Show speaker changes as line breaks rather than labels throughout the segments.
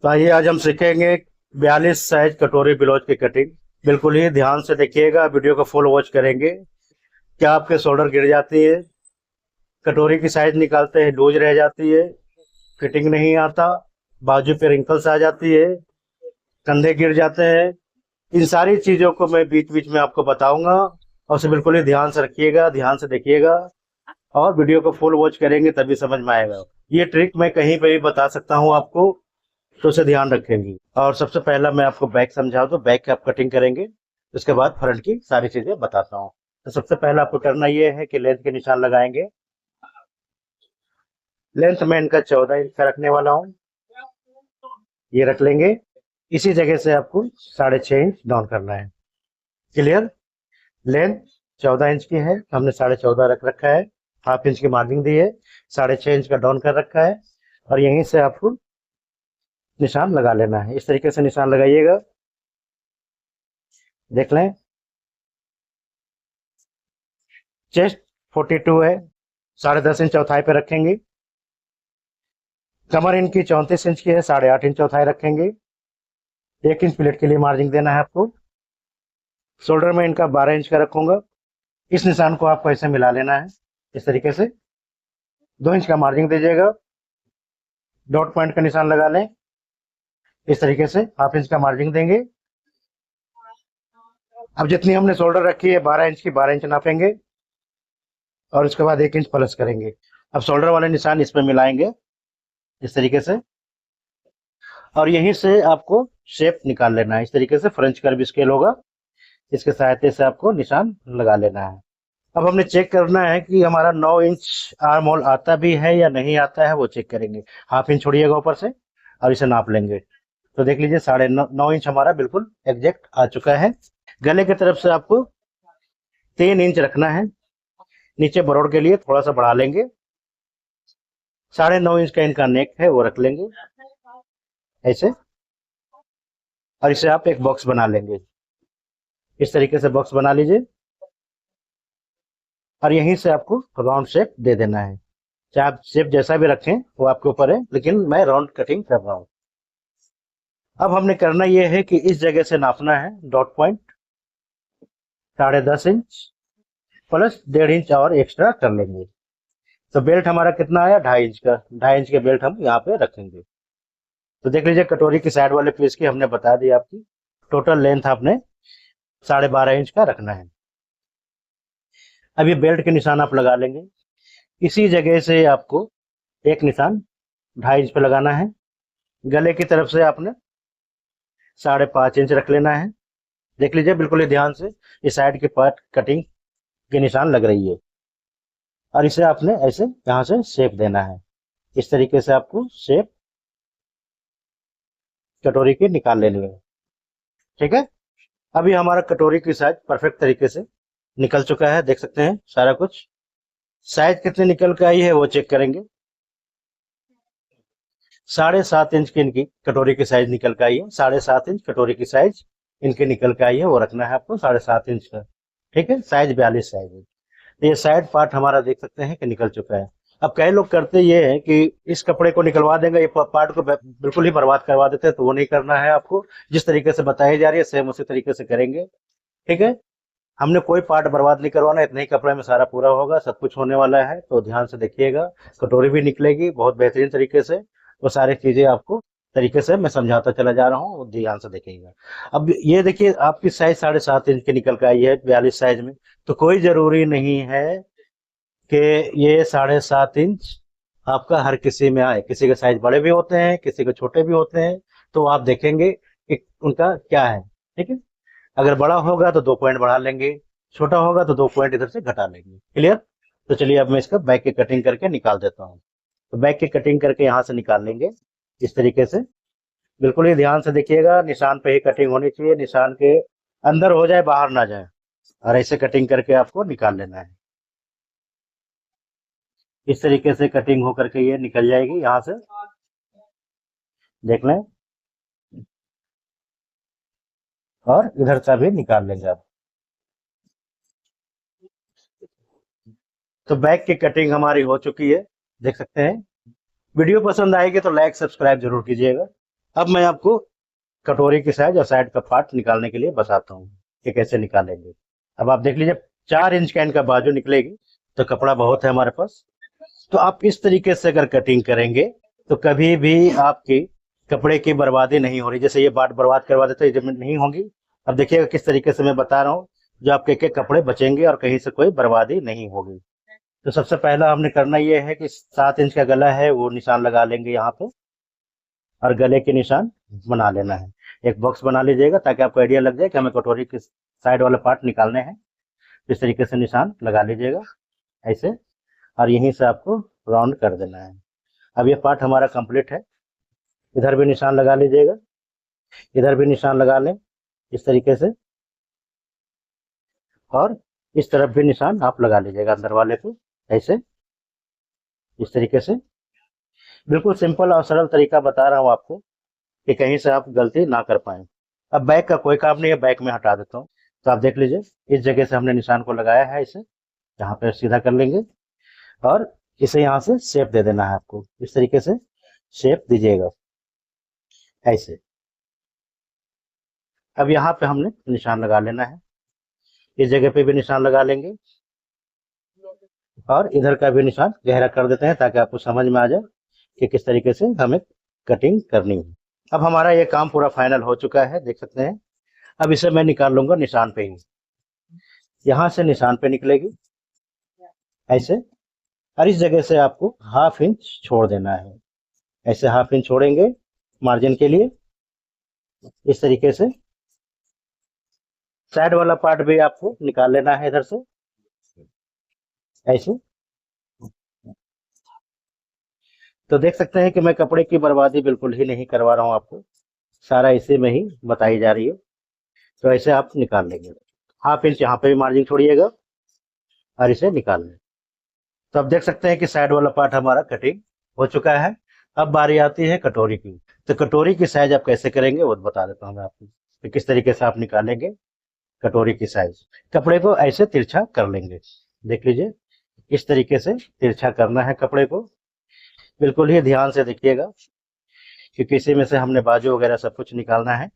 तो आइए आज हम सीखेंगे 42 साइज कटोरी ब्लाउज की कटिंग। बिल्कुल ही ध्यान से देखिएगा, वीडियो को फुल वॉच करेंगे। क्या आपके शोल्डर गिर जाती है, कटोरी की साइज निकालते हैं लूज रह जाती है, फिटिंग नहीं आता, बाजू पे रिंकल्स आ जाती है, कंधे गिर जाते हैं। इन सारी चीजों को मैं बीच बीच में आपको बताऊंगा और उसे बिल्कुल ही ध्यान से रखिएगा, ध्यान से देखिएगा और वीडियो को फुल वॉच करेंगे तभी समझ में आएगा। ये ट्रिक मैं कहीं पे भी बता सकता हूँ आपको, तो उसे ध्यान रखेंगे। और सबसे पहला मैं आपको बैक समझाऊं तो बैक की आप कटिंग करेंगे, उसके बाद फ्रंट की सारी चीजें बताता हूँ। तो सबसे पहला आपको करना ये है कि लेंथ के निशान लगाएंगे। लेंथ में इनका 14 इंच का रखने वाला हूँ, ये रख लेंगे। इसी जगह से आपको 6.5 इंच डाउन करना है। क्लियर? लेंथ 14 इंच की है, हमने 14.5 रख रखा है, हाफ इंच की मार्जिंग दी है, 6.5 इंच का डाउन कर रखा है और यहीं से आपको निशान लगा लेना है। इस तरीके से निशान लगाइएगा, देख लें। चेस्ट 42 है, 10.5 इंच चौथाई पे रखेंगे। कमर इनकी 34 इंच की है, 8.5 इंच चौथाई रखेंगे। 1 इंच प्लेट के लिए मार्जिन देना है आपको। शोल्डर में इनका 12 इंच का रखूंगा। इस निशान को आपको ऐसे मिला लेना है, इस तरीके से 2 इंच का मार्जिन दीजिएगा। डॉट पॉइंट का निशान लगा लें, इस तरीके से हाफ इंच का मार्जिन देंगे। अब जितनी हमने शोल्डर रखी है 12 इंच की, 12 इंच नापेंगे और उसके बाद 1 इंच प्लस करेंगे। अब शोल्डर वाले निशान इसमें मिलाएंगे इस तरीके से और यहीं से आपको शेप निकाल लेना है। इस तरीके से फ्रेंच कर्व स्केल होगा, इसके सहायता से आपको निशान लगा लेना है। अब हमने चेक करना है कि हमारा 9 इंच आर्म होल आता भी है या नहीं आता है, वो चेक करेंगे। हाफ इंच छोड़िएगा ऊपर से और इसे नाप लेंगे। तो देख लीजिए 9.5 इंच हमारा बिल्कुल एग्जैक्ट आ चुका है। गले की तरफ से आपको 3 इंच रखना है, नीचे बरोड़ के लिए थोड़ा सा बढ़ा लेंगे। 9.5 इंच का इनका नेक है, वो रख लेंगे ऐसे और इसे आप एक बॉक्स बना लेंगे। इस तरीके से बॉक्स बना लीजिए और यहीं से आपको राउंड शेप दे देना है। चाहे आप शेप जैसा भी रखें वो आपके ऊपर है, लेकिन मैं राउंड कटिंग कर रहा हूँ। अब हमने करना यह है कि इस जगह से नापना है dot point 10.5 inch plus 1.5 inch और एक्स्ट्रा कर लेंगे। तो बेल्ट हमारा कितना आया, 2.5 इंच का। 2.5 इंच के बेल्ट हम यहाँ पे रखेंगे। तो देख लीजिए कटोरी की साइड वाले पीस की हमने बता दी आपकी टोटल लेंथ आपने 12.5 इंच का रखना है। अब ये बेल्ट के निशान आप लगा लेंगे। इसी जगह से आपको एक निशान 2.5 इंच पे लगाना है। गले की तरफ से आपने 5.5 इंच रख लेना है। देख लीजिए बिल्कुल ही ध्यान से, इस साइड के पार्ट कटिंग के निशान लग रही है और इसे आपने ऐसे यहाँ से शेप देना है। इस तरीके से आपको शेप कटोरी की निकाल लेनी है। ठीक है? अभी हमारा कटोरी की साइज परफेक्ट तरीके से निकल चुका है, देख सकते हैं सारा कुछ। साइज कितने निकल के आई है वो चेक करेंगे। 7.5 इंच की इनकी कटोरी की साइज निकल के आई है। 7.5 इंच कटोरी की साइज इनके निकल के आई है, वो रखना है आपको 7.5 इंच का। ठीक है? साइज 42 साइज है। तो ये साइड पार्ट हमारा देख सकते हैं कि निकल चुका है। अब कई लोग करते ये है कि इस कपड़े को निकलवा देंगे, ये पार्ट को बिल्कुल ही बर्बाद करवा देते हैं, तो वो नहीं करना है आपको। जिस तरीके से बताई जा रही है सेम उसी तरीके से करेंगे। ठीक है? हमने कोई पार्ट बर्बाद नहीं करवाना, इतने ही कपड़े में सारा पूरा होगा, सब कुछ होने वाला है। तो ध्यान से देखिएगा, कटोरी भी निकलेगी बहुत बेहतरीन तरीके से। वो सारी चीजें आपको तरीके से मैं समझाता चला जा रहा हूँ, ध्यान से देखिएगा। अब ये देखिए आपकी साइज 7.5 इंच की निकल के आई है 42 साइज में। तो कोई जरूरी नहीं है कि ये 7.5 इंच आपका हर किसी में आए। किसी के साइज बड़े भी होते हैं, किसी के छोटे भी होते हैं। तो आप देखेंगे कि उनका क्या है। ठीक है? अगर बड़ा होगा तो 2 पॉइंट बढ़ा लेंगे, छोटा होगा तो 2 पॉइंट इधर से घटा लेंगे। क्लियर? तो चलिए अब मैं इसका बैक की कटिंग करके निकाल देता हूँ। तो बैक की कटिंग करके यहाँ से निकाल लेंगे इस तरीके से। बिल्कुल ही ध्यान से देखिएगा, निशान पे ही कटिंग होनी चाहिए, निशान के अंदर हो जाए बाहर ना जाए। और ऐसे कटिंग करके आपको निकाल लेना है। इस तरीके से कटिंग हो करके ये निकल जाएगी यहाँ से, देख लें। और इधर से भी निकाल लेंगे आप। तो बैक की कटिंग हमारी हो चुकी है, देख सकते हैं। वीडियो पसंद आएगी तो लाइक सब्सक्राइब जरूर कीजिएगा अब मैं आपको कटोरी की साइज और साइड का पार्ट निकालने के लिए बताता हूँ कि कैसे निकालेंगे। अब आप देख लीजिए 4 इंच का इनका बाजू निकलेगी, तो कपड़ा बहुत है हमारे पास। तो आप इस तरीके से अगर कटिंग करेंगे तो कभी भी आपकी कपड़े की बर्बादी नहीं हो रही। जैसे ये बाट बर्बाद करवा देते ये नहीं होगी। अब देखिएगा किस तरीके से मैं बता रहा हूँ, जो आपके एक एक कपड़े बचेंगे और कहीं से कोई बर्बादी नहीं होगी। तो सबसे पहला हमने करना ये है कि 7 इंच का गला है वो निशान लगा लेंगे यहाँ पे, और गले के निशान बना लेना है। एक बॉक्स बना लीजिएगा ताकि आपको आइडिया लग जाए कि हमें कटोरी के साइड वाले पार्ट निकालने हैं। इस तरीके से निशान लगा लीजिएगा ऐसे, और यहीं से आपको राउंड कर देना है। अब ये पार्ट हमारा कंप्लीट है। इधर भी निशान लगा लीजिएगा, इधर भी निशान लगा लें इस तरीके से, और इस तरफ भी निशान आप लगा लीजिएगा अंदर वाले को ऐसे, इस तरीके से। बिल्कुल सिंपल और सरल तरीका बता रहा हूँ आपको कि कहीं से आप गलती ना कर पाए। अब बैक का कोई काम नहीं है, बैक में हटा देता हूँ। तो आप देख लीजिए इस जगह से हमने निशान को लगाया है, इसे यहाँ पे सीधा कर लेंगे और इसे यहाँ से शेप दे देना है आपको। इस तरीके से शेप दीजिएगा ऐसे। अब यहाँ पे हमने निशान लगा लेना है, इस जगह पे भी निशान लगा लेंगे और इधर का भी निशान गहरा कर देते हैं ताकि आपको समझ में आ जाए कि किस तरीके से हमें कटिंग करनी है। अब हमारा ये काम पूरा फाइनल हो चुका है, देख सकते हैं। अब इसे मैं निकाल लूंगा निशान पे ही, यहाँ से निशान पे निकलेगी ऐसे, और इस जगह से आपको 1/2 इंच छोड़ देना है। ऐसे 1/2 इंच छोड़ेंगे मार्जिन के लिए इस तरीके से। साइड वाला पार्ट भी आपको निकाल लेना है इधर से ऐसे। तो देख सकते हैं कि मैं कपड़े की बर्बादी बिल्कुल ही नहीं करवा रहा हूँ आपको, सारा इसी में ही बताई जा रही है। तो ऐसे आप निकाल लेंगे, 1/2 इंच यहाँ पे भी मार्जिन छोड़िएगा और इसे निकाल लें। तो आप देख सकते हैं कि साइड वाला पार्ट हमारा कटिंग हो चुका है। अब बारी आती है कटोरी की। तो कटोरी की साइज आप कैसे करेंगे वो बता देता हूँ मैं आपको, तो किस तरीके से आप निकालेंगे कटोरी की साइज। कपड़े को ऐसे तिरछा कर लेंगे, देख लीजिए इस तरीके से तिरछा करना है कपड़े को। बिल्कुल ही ध्यान से देखिएगा क्योंकि इसी में से हमने बाजू वगैरह सब कुछ निकालना है।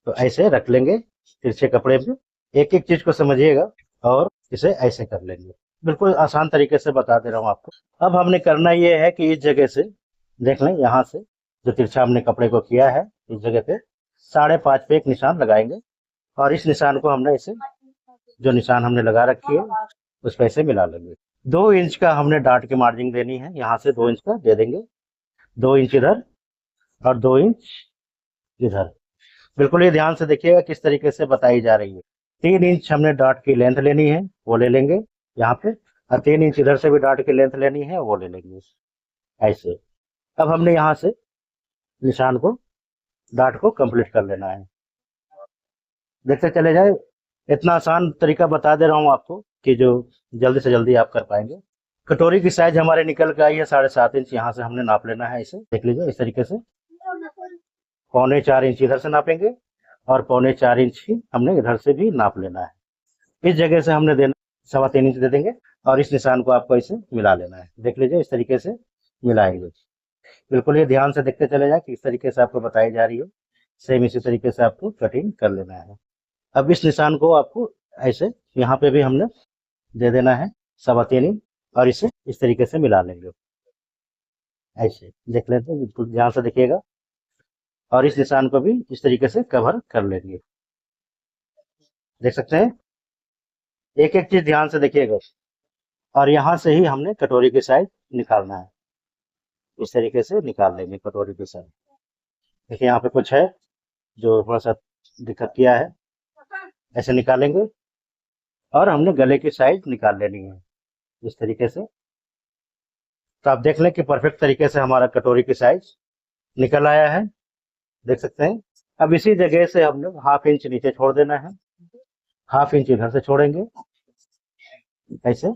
तो ऐसे रख लेंगे तिरछे कपड़े पे, एक एक चीज को समझिएगा और इसे ऐसे कर लेंगे। बिल्कुल आसान तरीके से बता दे रहा हूँ आपको। अब हमने करना ये है कि इस जगह से देख लें, यहाँ से जो तिरछा हमने कपड़े को किया है इस जगह पे 5.5 पे एक निशान लगाएंगे और इस निशान को हमने इसे जो निशान हमने लगा रखी है उस पर ऐसे मिला लेंगे। 2 इंच का हमने डाट की मार्जिन देनी है, यहाँ से 2 इंच का दे देंगे, 2 इंच इधर और 2 इंच इधर। बिल्कुल ही ध्यान से देखिएगा किस तरीके से बताई जा रही है। 3 इंच हमने डॉट की लेंथ लेनी है वो ले लेंगे यहाँ पे, और 3 इंच इधर से भी डॉट की लेंथ लेनी है वो ले लेंगे ऐसे। अब हमने यहाँ से निशान को डॉट को कंप्लीट कर लेना है, देखते चले जाए। इतना आसान तरीका बता दे रहा हूँ आपको कि जो जल्दी से जल्दी आप कर पाएंगे। कटोरी की साइज हमारे निकल के आई है 7.5 इंच, यहाँ से हमने नाप लेना है इसे, देख लीजिए इस तरीके से। 3.25 इंच इधर से नापेंगे और 3.25 इंच ही हमने इधर से भी नाप लेना है। इस जगह से हमने देना 3.25 इंच दे देंगे और इस निशान को आपको इसे मिला लेना है, देख लीजिए इस तरीके से मिलाएंगे। बिल्कुल ये ध्यान से देखते चले जाए कि इस तरीके से आपको बताई जा रही है, सेम इसी तरीके से आपको कटिंग कर लेना है। अब इस निशान को आपको ऐसे यहाँ पे भी हमने दे देना है 3.25 इंच और इसे इस तरीके से मिला लेंगे ऐसे, देख लेते हैं बिल्कुल ध्यान से देखिएगा। और इस निशान को भी इस तरीके से कवर कर लेंगे, देख सकते हैं। एक एक चीज ध्यान से देखिएगा और यहाँ से ही हमने कटोरी की साइज निकालना है, इस तरीके से निकाल लेंगे कटोरी की साइज। देखिए यहाँ पे कुछ है जो थोड़ा सा दिक्कत किया है, ऐसे निकालेंगे और हमने गले की साइज निकाल लेनी है इस तरीके से। तो आप देख लें कि परफेक्ट तरीके से हमारा कटोरी की साइज निकल आया है, देख सकते हैं। अब इसी जगह से हमने 1/2 इंच नीचे छोड़ देना है, 1/2 इंच इधर से छोड़ेंगे ऐसे,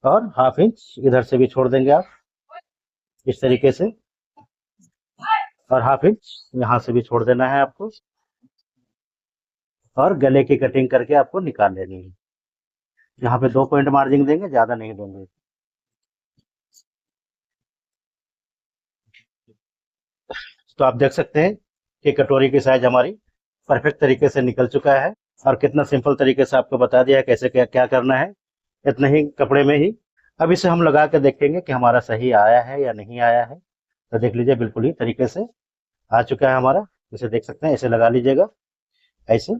और 1/2 इंच इधर से भी छोड़ देंगे आप इस तरीके से, और 1/2 इंच यहाँ से भी छोड़ देना है आपको, और गले की कटिंग करके आपको निकाल लेनी है। यहाँ पे 2 पॉइंट मार्जिन देंगे, ज्यादा नहीं देंगे। तो आप देख सकते हैं कि कटोरी की साइज हमारी परफेक्ट तरीके से निकल चुका है और कितना सिंपल तरीके से आपको बता दिया है कैसे क्या क्या करना है इतने ही कपड़े में ही। अब इसे हम लगा के देखेंगे कि हमारा सही आया है या नहीं आया है। तो देख लीजिए बिल्कुल ही तरीके से आ चुका है हमारा। इसे देख सकते हैं, इसे लगा लीजिएगा ऐसे,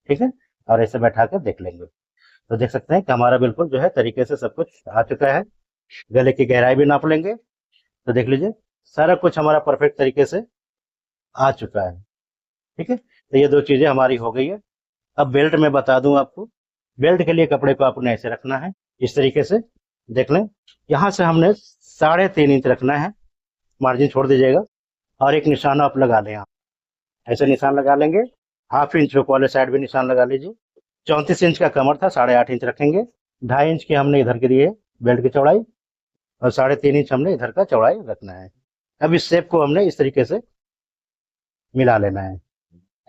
ठीक है, और ऐसे बैठा कर देख लेंगे। तो देख सकते हैं कि हमारा बिल्कुल जो है तरीके से सब कुछ आ चुका है। गले की गहराई भी नाप लेंगे। तो देख लीजिए सारा कुछ हमारा परफेक्ट तरीके से आ चुका है, ठीक है। तो ये दो चीजें हमारी हो गई है। अब बेल्ट में बता दूं आपको, बेल्ट के लिए कपड़े को आपने ऐसे रखना है, इस तरीके से देख लें। यहाँ से हमने 3.5 इंच रखना है, मार्जिन छोड़ दीजिएगा, और एक निशान आप लगा लें। यहाँ ऐसे निशान लगा लेंगे। 1/2 इंच हुक वाले साइड भी निशान लगा लीजिए। 34 इंच का कमर था, 8.5 इंच रखेंगे। 2.5 इंच की हमने इधर के लिए बेल्ट की चौड़ाई, और 3.5 इंच हमने इधर का चौड़ाई रखना है। अब इस शेप को हमने इस तरीके से मिला लेना है,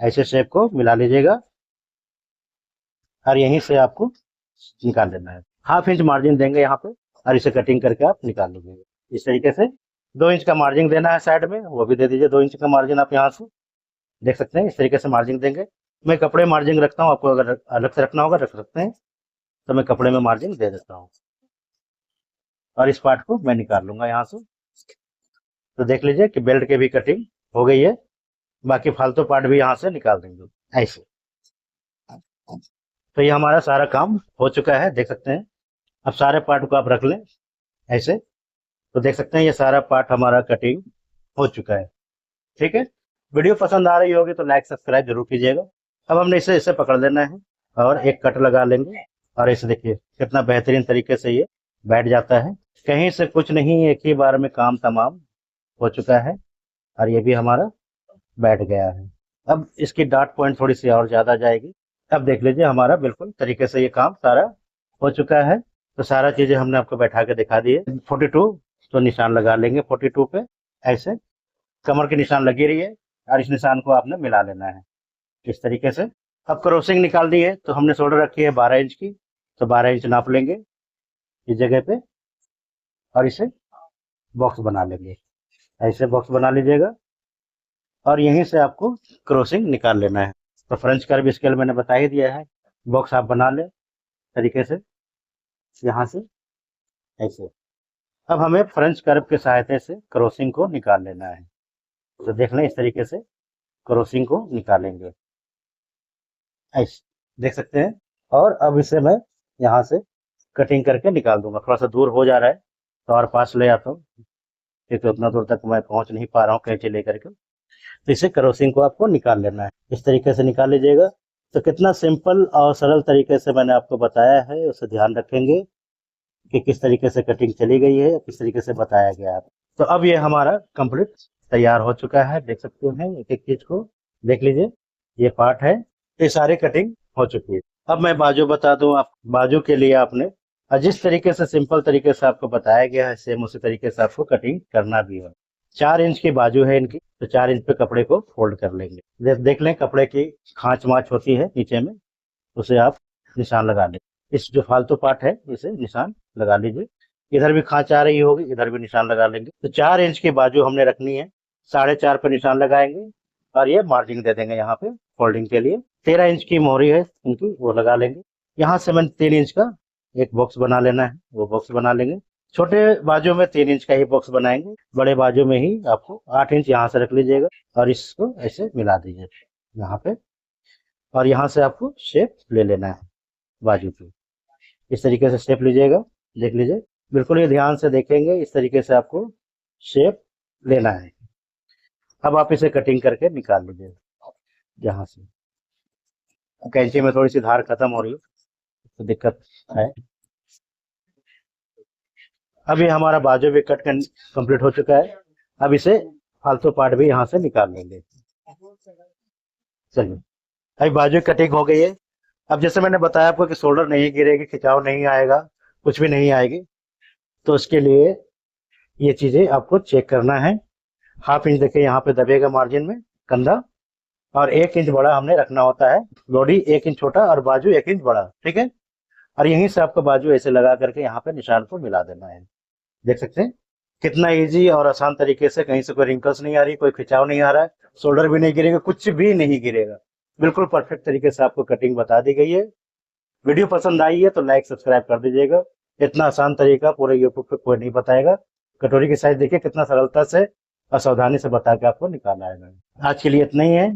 ऐसे शेप को मिला लीजिएगा, और यहीं से आपको निकाल लेना है। 1/2 इंच मार्जिन देंगे यहाँ पे, और इसे कटिंग करके आप निकाल लीजिए इस तरीके से। 2 इंच का मार्जिन देना है साइड में, वो भी दे दीजिए 2 इंच का मार्जिन। आप यहाँ से देख सकते हैं इस तरीके से मार्जिन देंगे। मैं कपड़े मार्जिन रखता हूँ, आपको अगर अलग से रखना होगा रख सकते हैं। तो मैं कपड़े में मार्जिन दे देता हूँ, और इस पार्ट को मैं निकाल लूंगा यहाँ से। तो देख लीजिए कि बेल्ट के भी कटिंग हो गई है, बाकी फालतू पार्ट भी यहाँ से निकाल देंगे ऐसे। तो ये हमारा सारा काम हो चुका है, देख सकते हैं। अब सारे पार्ट को आप रख लें ऐसे। तो देख सकते हैं ये सारा पार्ट हमारा कटिंग हो चुका है, ठीक है। वीडियो पसंद आ रही होगी तो लाइक सब्सक्राइब जरूर कीजिएगा। अब हमने इसे इसे पकड़ लेना है, और एक कट लगा लेंगे, और इसे देखिए कितना बेहतरीन तरीके से ये बैठ जाता है। कहीं से कुछ नहीं, एक ही बार में काम तमाम हो चुका है, और ये भी हमारा बैठ गया है। अब इसकी डॉट पॉइंट थोड़ी सी और ज्यादा जाएगी। अब देख लीजिए हमारा बिल्कुल तरीके से ये काम सारा हो चुका है। तो सारा चीजें हमने आपको बैठा के दिखा दी है। 42 तो निशान लगा लेंगे 42 पे ऐसे, कमर के निशान लगी रही है, और इस निशान को आपने मिला लेना है इस तरीके से। अब क्रॉसिंग निकालनी है, तो हमने शोल्डर रखी है 12 इंच की, तो 12 इंच नाप लेंगे इस जगह पे, और इसे बॉक्स बना लेंगे ऐसे। बॉक्स बना लीजिएगा, और यहीं से आपको क्रॉसिंग निकाल लेना है। तो फ्रेंच कर्व स्केल मैंने बता ही दिया है, बॉक्स आप बना ले तरीके से यहाँ से ऐसे। अब हमें फ्रेंच कर्व के सहायता से क्रॉसिंग को निकाल लेना है। तो देख लें इस तरीके से क्रॉसिंग को निकालेंगे ऐसे, देख सकते हैं। और अब इसे मैं यहाँ से कटिंग करके निकाल दूंगा। थोड़ा सा दूर हो जा रहा है, तो और पास ले आता हूँ, क्योंकि उतना दूर तक मैं पहुंच नहीं पा रहा हूँ कैंची लेकर के। तो इसे क्रॉसिंग को आपको निकाल लेना है, इस तरीके से निकाल लीजिएगा। तो कितना सिंपल और सरल तरीके से मैंने आपको बताया है, उसे ध्यान रखेंगे कि किस तरीके से कटिंग चली गई है, किस तरीके से बताया गया है। तो अब ये हमारा कंप्लीट तैयार हो चुका है, देख सकते हैं एक एक चीज को देख लीजिए। ये पार्ट है, ये सारी कटिंग हो चुकी है। अब मैं बाजू बता दूं आप, बाजू के लिए आपने जिस तरीके से सिंपल तरीके से आपको बताया गया है, सेम उसी तरीके से आपको कटिंग करना भी है। 4 इंच की बाजू है इनकी, तो 4 इंच पे कपड़े को फोल्ड कर लेंगे। देख लें कपड़े की खांच माच होती है नीचे में, उसे आप निशान लगा लें। इस जो फालतू पार्ट है इसे निशान लगा लीजिए। इधर भी खांच आ रही होगी, इधर भी निशान लगा लेंगे। तो 4 इंच की बाजू हमने रखनी है, 4.5 पे निशान लगाएंगे, और ये मार्जिन दे देंगे यहाँ पे फोल्डिंग के लिए। 13 इंच की मोहरी है उनकी, वो लगा लेंगे। यहाँ से मैंने 3 इंच का एक बॉक्स बना लेना है, वो बॉक्स बना लेंगे। छोटे बाजू में 3 इंच का ही बॉक्स बनाएंगे, बड़े बाजू में ही आपको 8 इंच यहाँ से रख लीजिएगा, और इसको ऐसे मिला दीजिए यहाँ पे, और यहाँ से आपको शेप ले लेना है बाजू की। इस तरीके से शेप लीजिएगा, देख लीजिए बिल्कुल ये ध्यान से देखेंगे, इस तरीके से आपको शेप लेना है। अब आप इसे कटिंग करके निकाल लीजिए यहाँ से। कैंची में थोड़ी सी धार खत्म हो रही है तो दिक्कत है। अब ये हमारा बाजू भी कट कंप्लीट हो चुका है। अब इसे फालतू पार्ट भी यहाँ से निकाल लेंगे। चलिए अभी बाजू की कटिंग हो गई है। अब जैसे मैंने बताया आपको कि शोल्डर नहीं गिरेगी, खिंचाव नहीं आएगा, कुछ भी नहीं आएगी, तो उसके लिए ये चीजें आपको चेक करना है। 1/2 इंच देखिए यहाँ पे दबेगा मार्जिन में कंधा, और 1 इंच बड़ा हमने रखना होता है। बॉडी 1 इंच छोटा और बाजू 1 इंच बड़ा, ठीक है। और यहीं से आपको बाजू ऐसे लगा करके यहाँ पे निशान को मिला देना है, देख सकते हैं कितना इजी और आसान तरीके से, कहीं से कोई रिंकल्स नहीं आ रही, कोई खिंचाव नहीं आ रहा है, शोल्डर भी नहीं गिरेगा, कुछ भी नहीं गिरेगा। बिल्कुल परफेक्ट तरीके से आपको कटिंग बता दी गई है। वीडियो पसंद आई है तो लाइक सब्सक्राइब कर दीजिएगा। इतना आसान तरीका पूरे यूट्यूब पे कोई नहीं बताएगा। कटोरी की साइज देखिए कितना सरलता से और सावधानी से बता के आपको निकाला है मैंने। आज के लिए इतना ही है।